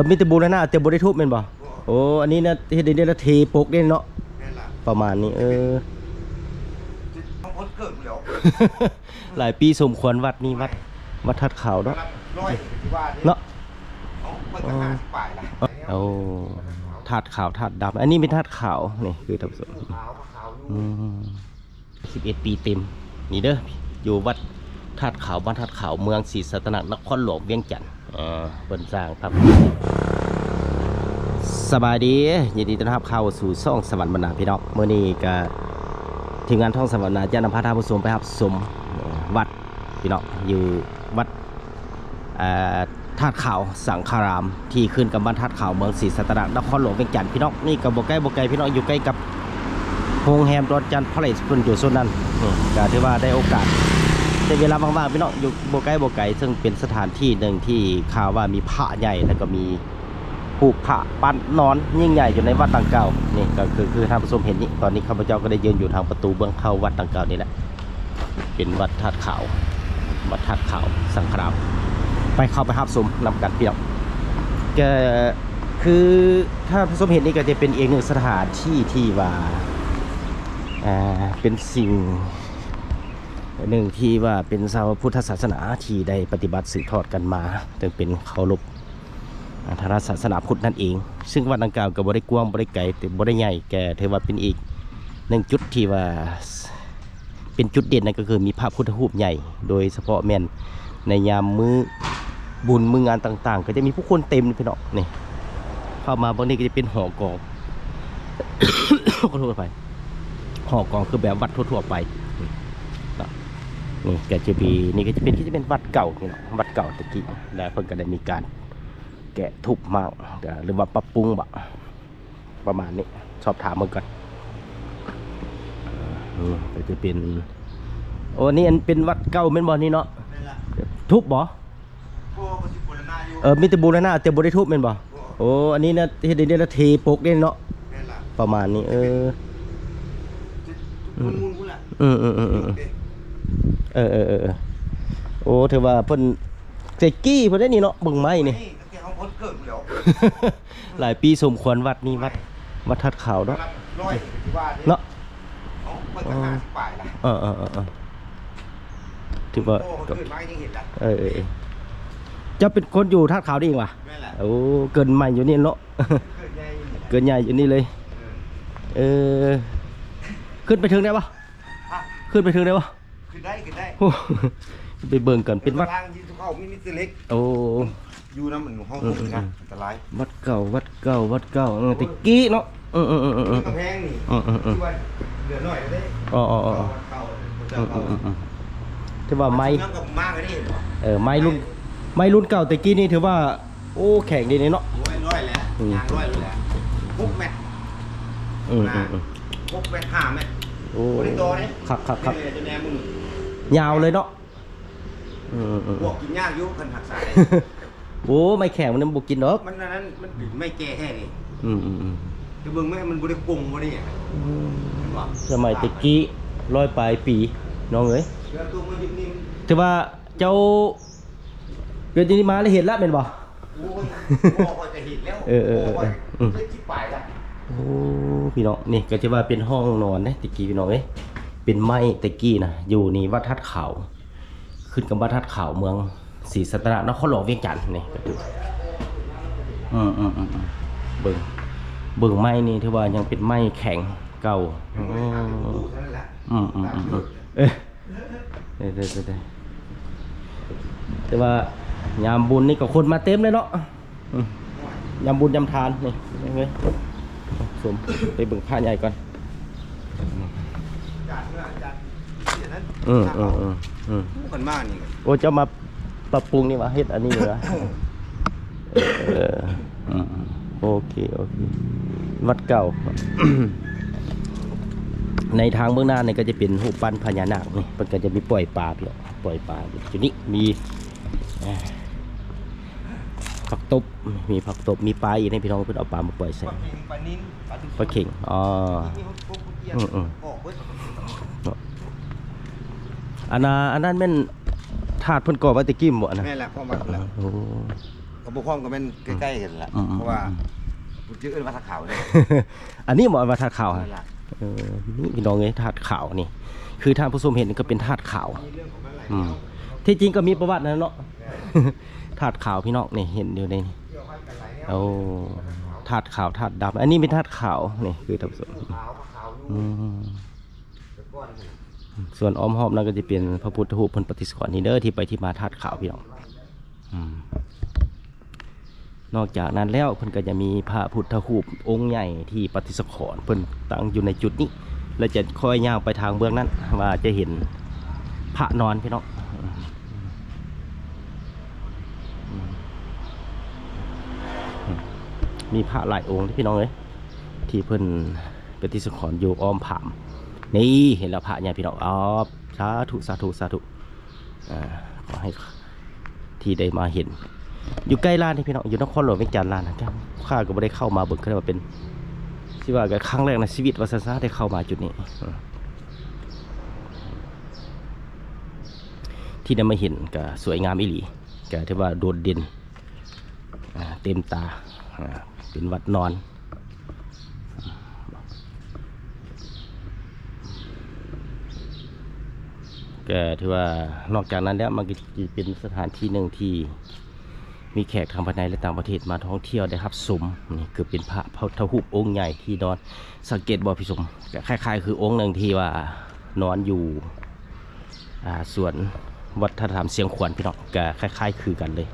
มีแต่บูรณะแต่บ่ได้ทุบแม่นบ่โอ้อันนี้นะเฮ็ดได้ละเทปกได้เนาะประมาณนี้หลายปีสมควรวัดนี้วัดทัดขาวเนาะเนาะโอ้ถาดขาวถาดดำอันนี้เป็นถาดขาวนี่คือทำสวน11 ปีเต็มนี่เด้ออยู่วัดถาดขาวบ้านถาดขาวเมืองศรีสัตนนครหลวงเวียงจันทร์เปิ่นสร้างครับสบายดียินดีต้อนรับเข้าสู่ช่องสวรรค์บรรณาพี่น้องเมื่อนี้ก็ทีมงานท่องสวรรค์บรรณาจะนำพาท่านผู้ชมไปรับชมวัดพี่น้องอยู่วัดธาตุขาวสังฆารามที่ขึ้นกับบ้านธาตุขาวเมืองศรีสัตนนครหลวงเวียงจันทร์พี่น้องนี่กับโบไกพี่น้องอยู่ใกล้กับโรงแรมดอนจันทร์พาเลสพุ่นอยู่โซนนั้นก็ถือว่าได้โอกาสในเวลาว่างๆพี่น้องอยู่โบไกซึ่งเป็นสถานที่หนึ่งที่ข่าวว่ามีพระใหญ่แล้วก็มีผูกพระปั้นนอนยิ่งใหญ่อยู่ในวัดดังเก่านี่ก็คือท่านผู้ชมเห็นนี่ตอนนี้ข้าพเจ้าก็ได้ยืนอยู่ทางประตูเบื้องเข้าวัดดังเก่านี่แหละเป็นวัดธาตุขาววัดธาตุขาวสังฆารามไปเข้าไปรับชมนำกันพี่น้องก็คือถ้าผู้ชมเห็นนี่ก็จะเป็นอีกหนึ่งสถานที่ที่ว่าเป็นสิ่งหนึ่งที่ว่าเป็นชาวพุทธศาสนาที่ได้ปฏิบัติสืบทอดกันมาจนเป็นเคารพทางศาสนาพุทธนั่นเองซึ่งวัดดังกล่าวกับบริกวงบริไก่แต่บริใหญ่แก่ถือว่าเป็นอีกหนึ่งจุดที่ว่าเป็นจุดเด่นนั่นก็คือมีพระพุทธรูปใหญ่โดยเฉพาะแม่นในยามมื้อบุญมื้องานต่างๆก็จะมีผู้คนเต็มพี่น้องนี่เข้ามาบางนี้ก็จะเป็นหอกอง ขอโทษไปหอกองคือแบบวัดทั่วๆไปนี่ก็จะมีนี่ก็จะเป็นวัดเก่านี่เนาะวัดเก่าตะกี้แล้วเพิ่งก็ได้มีการแกะทุบมั่งหรือว่าปรับปรุงบะประมาณนี้สอบถามมาก่อนก็จะเป็นโอ้นี่เป็นวัดเก่าเป็นบ่อนี่เนาะทุบบ่มีแต่บูรณะแต่บ่ได้ทุบเป็นบ่โอ้อันนี้นะเฮ็ดได้ละเทปกได้เนาะประมาณนี้โอ้ถือว่าเพิ่นเจกี้เพิ่นได้นี่เนาะบึงไม้นี่หลายปีสมควรวัดนี้วัดทัดขาวเนาะเนาะถือว่าจะเป็นคนอยู่ทัดขาวได้ยังวะโอ้เกินใหม่อยู่นี่เนาะเกินใหญ่อยู่นี่เลยขึ้นไปถึงได้ปะขึ้นไปถึงได้ปะขึ้นได้ไปเบิ่งกันเป็นวัดโอ้อยู่น้ำเหมือนห้องนะอันตรายวัดเก่าตะกี้เนาะกำแพงนี่ที่ว่าเหลือหน่อยได้ถือว่าไม้ไม้รุ่นเก่าตะกี้นี่ถือว่าโอ้แข็งดีเลยเนาะร้อยแล้วยางร้อยแล้ว6 เมตร6 เมตร 5 เมตรโอ้ครับยาวเลยเนาะบวกกินยากยุ่งกันหักสายโอ้ไม่แข็งมันบุกกินเนาะมันนั้นมันไม่แก่แค่นี้จะเบิ่งไม่มันบริกงวะนี่สมัยตะกี้100 ปลายปีน้องเอ้ยถือว่าเจ้าเกิดที่มาแล้วเห็นแล้วเป็นบ่โอ้พี่น้องนี่ก็จะว่าเป็นห้องนอนนะตะกี้พี่น้องเอ้ยเป็นไม้ตะกี้นะอยู่นี่วัดทัดขาวขึ้นกับวัดทัดขาวเมืองศรีสัตนนครหลวงเวียงจันทร์นี่ก็ถือเบิ่งไม้นี่ถือว่ายังเป็นไม้แข็งเก่าแต่ว่ายามบุญนี่ก็คนมาเต็มเลยเนาะยามบุญยามทานนี่ยังไงสมไปเบิ่งผ้าใหญ่ก่อนคนมากนี่โอ้เจ้ามาปรับปรุงนี่วะเฮ็ดอันนี้เหรอโอเควัดเก่า ในทางเบื้องหน้าเนี่ยก็จะเป็นรูปปั้นพญานาคนี่มันก็จะมีปล่อยปลาจุดนี้มีผักตบมีปลาอีกให้พี่น้องเพื่อนเอาปลามาปล่อยใส่ปลาเข่งอันนั้นแม่นถาดเพิ่นก่อไว้ตะกี้บ่นะแม่นแหละพ่อมาแล้วโอ้ กับบุคคลก็เป็นใกล้ๆกันแหละเพราะว่าผมชื่อว่าทัดขาวเลย อันนี้หมอมาธาตุขาว นั่นแหละ นี่พี่น้องเอ้ยธาตุขาวนี่ คือท่านผู้ชมเห็นนี่ก็เป็นธาตุขาวที่จริงก็มีประวัตินะเนาะ ธาตุขาวพี่น้องนี่เห็นอยู่ในนี่โอ้ธาตุขาวธาตุดำอันนี้เป็นธาตุขาวนี่คือท่านผู้ชมอืมส่วนอ้อมหอบนั่นก็จะเป็นพระพุทธรูปเพิ่นปฏิสกรนี่เด้อที่ไปที่มาธาตุขาวพี่น้องนอกจากนั้นแล้วเพิ่นก็จะมีพระพุทธรูปองค์ใหญ่ที่ปฏิสกรเพิ่นตั้งอยู่ในจุดนี้แล้วจะค่อยย่างไปทางเบื้องนั้นว่าจะเห็นพระนอนพี่น้องมีพระหลายองค์ที่พี่น้องเลยที่เพิ่นปฏิสกรอยู่อ้อมผามนี่เห็นแล้วพระใหญ่พี่น้องอ๋อสาธุสาธุสาธุขอให้ที่ได้มาเห็นอยู่ใกล้ร้านนี่พี่น้องอยู่นครหลวงเวียงจันทร์ร้านนะครับข้าก็ไม่ได้เข้ามาเบิ่งก็ได้ว่าเป็นสิว่าก็ครั้งแรกในชีวิตว่าซะได้เข้ามาจุดนี้ที่ได้มาเห็นก็สวยงามอีหลีก็ถือว่าโดดเด่นเต็มตาเป็นวัดนอนก็ถือว่านอกจากนั้นแล้วมันก็เป็นสถานที่หนึ่งที่มีแขกทางภายในและต่างประเทศมาท่องเที่ยวได้ครับสมนี่คือเป็นพระพุทธรูปองค์ใหญ่ที่นอนสังเกตบ่พี่สมก็คล้ายๆคือองค์หนึ่งที่ว่านอนอยู่ส่วนวัฒนธรรมเสียงขวัญพี่น้องก็คล้ายๆคือกันเลย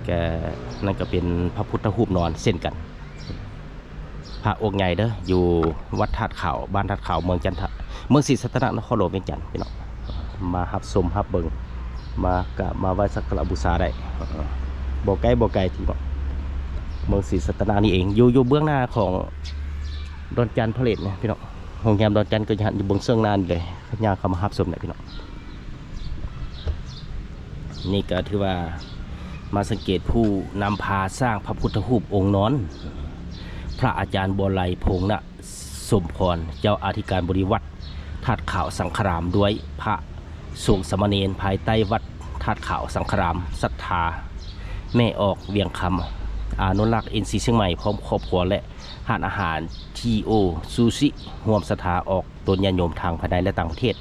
ก็นั่นก็เป็นพระพุทธรูปนอนเส้นกันพระองค์ใหญ่เด้ออยู่วัดธาตุขาวบ้านธาตุขาวเมืองจันทร์เมืองศรีสัตนนครหลวงเวียงจันทร์พี่น้องมารับชมรับเบิ่งมาไหว้สักการะบูชาได้บ่ไกลที่เมืองศรีสัตนานี่เองอยู่เบื้องหน้าของดอนจันทร์พระเลทเนี่ยพี่น้องโรงแรมดอนจันทร์ก็อยู่บนเสื้องนานเลยย่างเข้ามารับชมเนี่ยพี่น้องนี่ก็ถือว่ามาสังเกตผู้นำพาสร้างพระพุทธรูปองค์นอนพระอาจารย์บัวไลพงษ์ณสมพรเจ้าอธิการบริวัตรธาตุขาวสังขรามด้วยพระสงฆ์สมณีภายใต้วัดธาตุขาวสังขรามศรัทธาแม่ออกเวียงคำอนุรักษ์เอ็นซีเชียงใหม่พร้อมครอบครัวและหานอาหารทีโอซูชิห่วมศรัทธาออกตนญาติโยมทางภายในและต่างประเทศ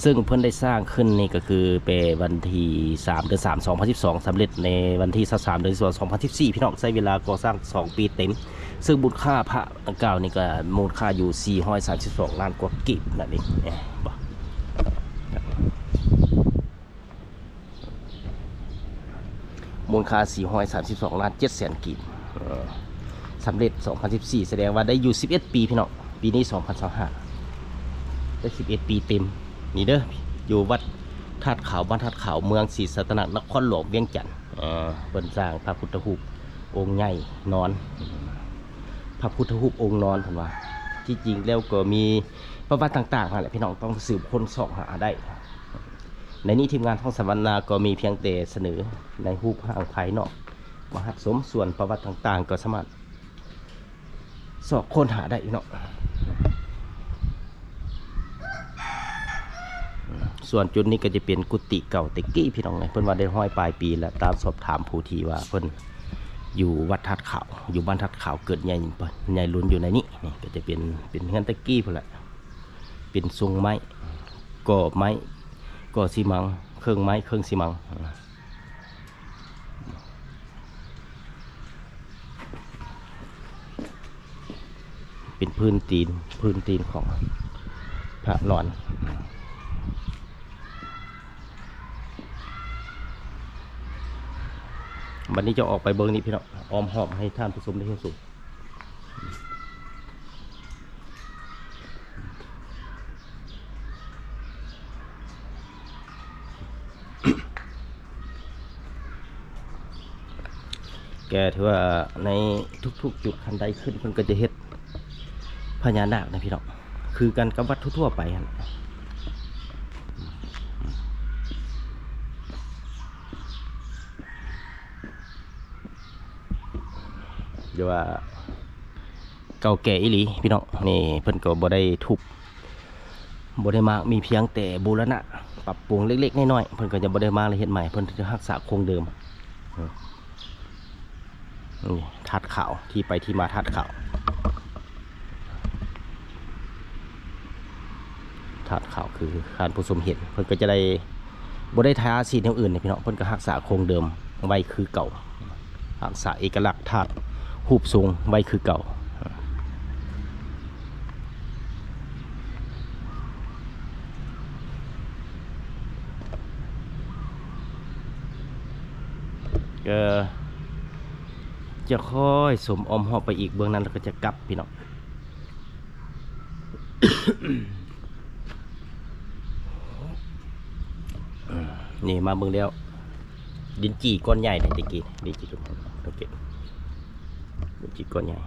ซึ่งเพิ่นได้สร้างขึ้นนี่ก็คือเป็นวันที่3 เดือน 3 2012สำเร็จในวันที่23 เดือน 2014พี่น้องใช้เวลาก่อสร้าง2 ปีเต็มซึ่งมูลค่าพระดังกล่าวนี่ก็มูลค่าอยู่432 ล้านกว่ากิบนั่นเองมูลค่า432 ล้าน7แสนกีบสำเร็จ2014แสดงว่าได้อยู่11 ปีพี่น้องปีนี้2025ได้11 ปีเต็มนี่เด้ออยู่วัดธาตุขาวบ้านธาตุขาวเมืองศรีสัตนนครหลวงเวียงจันทร์เพิ่นสร้างพระพุทธรูปองค์ใหญ่นอนพระพุทธรูปองค์นอนผมว่าที่จริงแล้วก็มีประวัติต่างๆนั่นแหละพี่น้องต้องสืบค้นสอบหาได้ในนี้ทีมงานท้องสัมมนาก็มีเพียงแต่เสนอในรูปร่างภายนอกมหัศสมส่วนประวัติต่างๆก็สามารถสอบค้นหาได้พี่น้องส่วนจุดนี้ก็จะเป็นกุฏิเก่าแต่กี้พี่น้องเลยเพิ่นว่าได้ห้อยปลายปีแล้วตามสอบถามผู้ที่ว่าเพิ่นอยู่วัดธาตุขาวอยู่บ้านธาตุขาวเกิดใหญ่ลุ้นอยู่ในนี้นี่ก็จะเป็นเงินตะกี้พุ่นแหละเป็นทรงไม้ก่อไม้ก่อซีมังเครื่องไม้เครื่องซีมังเป็นพื้นตีนของพระนอนวันนี้จะออกไปเบิ้งนี่พี่น้องอ้อมหอบให้ท่านผู้ชมได้เห็นสุดแกถือว่าในทุกๆจุดคันใดขึ้นเพิ่นก็จะเฮ็ดพญานาคนะพี่น้องคือกันกับวัดทั่วๆไปฮะเดี๋ยวว่าเก่าแก่อีหลีพี่น้องนี่เพิ่นก็บ่ได้ทุบบ่ได้มากมีเพียงแต่บูรณะปรับปรุงเล็กๆน้อยๆเพิ่นก็จะบ่ได้มาเลยเฮ็ดใหม่เพิ่นจะรักษาคงเดิม นี่ธาตุขาวที่ไปที่มาธาตุขาวธาตุขาวคือการผู้ชมเห็นเพิ่นก็จะได้บ่ได้ทาสีอย่างอื่นเนี่ยพี่น้องเพิ่นก็รักษาโครงเดิมไว้คือเก่ารักษาเอกลักษณ์ธาตุรูปทรงไว้คือเก่าก็จะค่อยสมอมหอบไปอีกเบื้องนั้นแล้วก็จะกลับพี่น้อง นี่มาเบิ่งแล้วดินจีก้อนใหญ่เนี่ยตะกี้ดินจีก้อนโอเคดินจีก้อนใหญ่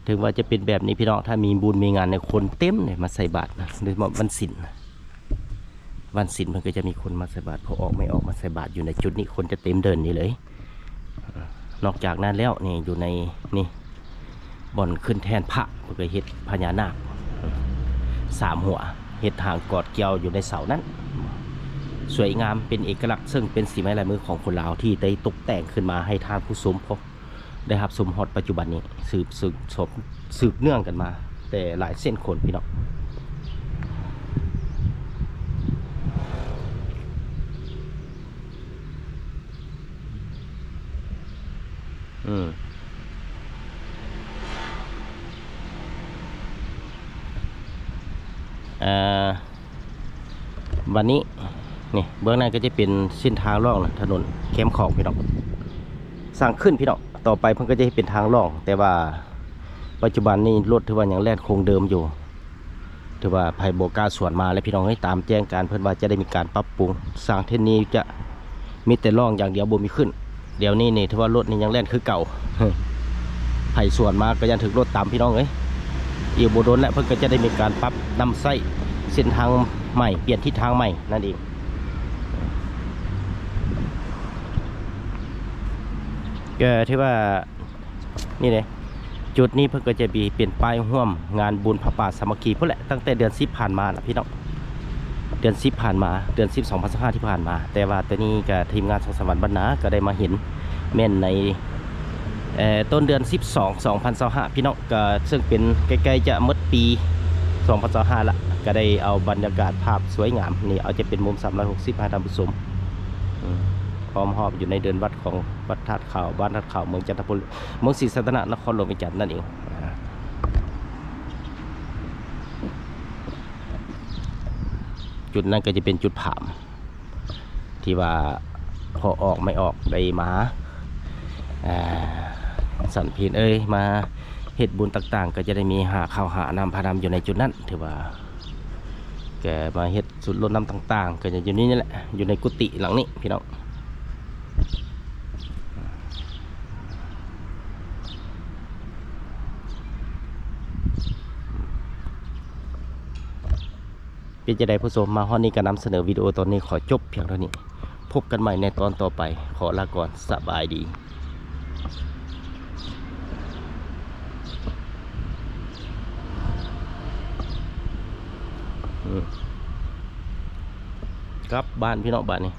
ถึงว่าจะเป็นแบบนี้พี่น้องถ้ามีบุญมีงานในคนเต็มเนี่ยมาใส่บาตรนะโดยเฉพาะวันศีลวันศีลมันก็จะมีคนมาใส่บาตรพอออกไม่ออกมาใส่บาตรอยู่ในจุดนี้คนจะเต็มเดินนี่เลยนอกจากนั้นแล้วนี่อยู่ในนี่บ่อนขึ้นแทนพระเพื่อเฮ็ดพญานาค3 หัวเฮ็ดทางกอดเกี่ยวอยู่ในเสานั้นสวยงามเป็นเอกลักษณ์ซึ่งเป็นสีไม้ลายมือของคนลาวที่ได้ตกแต่งขึ้นมาให้ทานผู้ชมพบได้ครับสมฮอดปัจจุบันนี้สืบเนื่องกันมาแต่หลายเส้นคนพี่น้องวันนี้นี่เบื้องหน้าก็จะเป็นเส้นทางล่องถนนแคมป์ของพี่น้องสร้างขึ้นพี่น้องต่อไปเพิ่นก็จะเป็นทางล่องแต่ว่าปัจจุบันนี้รถถือว่ายังแล่นคงเดิมอยู่ถือว่าภัยโบกาสวนมาแล้วพี่น้องให้ตามแจ้งการเพิ่นว่าจะได้มีการปรับปรุงสร้างเท่านี้จะมีแต่ล่องอย่างเดียวบ่มีขึ้นเดี๋ยวนี้นี่ถือว่ารถนี่ยังแล่นคือเก่าภัยสวนมาก็ยังถึงรถตามพี่น้องอีกบ่โดนแล้วเพิ่นก็จะได้มีการปรับนำไส้เส้นทางใหม่เปลี่ยนทิศทางใหม่นั่นเองก็ที่ว่านี่เลยจุดนี้เพิ่งก็จะมีเปลี่ยนป้ายร่วมงานบุญพระป่าสามัคคีเพื่อแหละตั้งแต่เดือน10ผ่านมาพี่น้องเดือน10ผ่านมาเดือน10 2025ที่ผ่านมาแต่ว่าตัวนี้กับทีมงานสวรรค์บรรณาก็ได้มาเห็นแม่นในต้นเดือน12 2025พี่น้องก็ซึ่งเป็นใกล้ๆจะหมดปี2025ละก็ได้เอาบรรยากาศภาพสวยงามนี่เอาจะเป็นมุม360ให้ท่านผู้ชมพร้อมหอบอยู่ในเดินวัดของวัดธาตุขาวบ้านธาตุขาวเมืองจันทบุรีเมืองศรีสัตนนครหลวงวิจันทร์นั่นเองจุดนั้นก็จะเป็นจุดผามที่ว่าพอออกไม่ออกได้มาสันพีนมาเหตุบุญต่างๆก็จะได้มีหาข้าวหาน้ำพานำอยู่ในจุดนั้นถือว่าแกมาเหตุสุดรดน้ำต่างๆก็จะอยู่นี่แหละอยู่ในกุฏิหลังนี้พี่น้องเป็นจะได้ผู้ชมมาฮอดนี้ก็นำเสนอวิดีโอตอนนี้ขอจบเพียงเท่านี้พบกันใหม่ในตอนต่อไปขอลาก่อนสบายดีครับบ้านพี่น้องบ้านนี้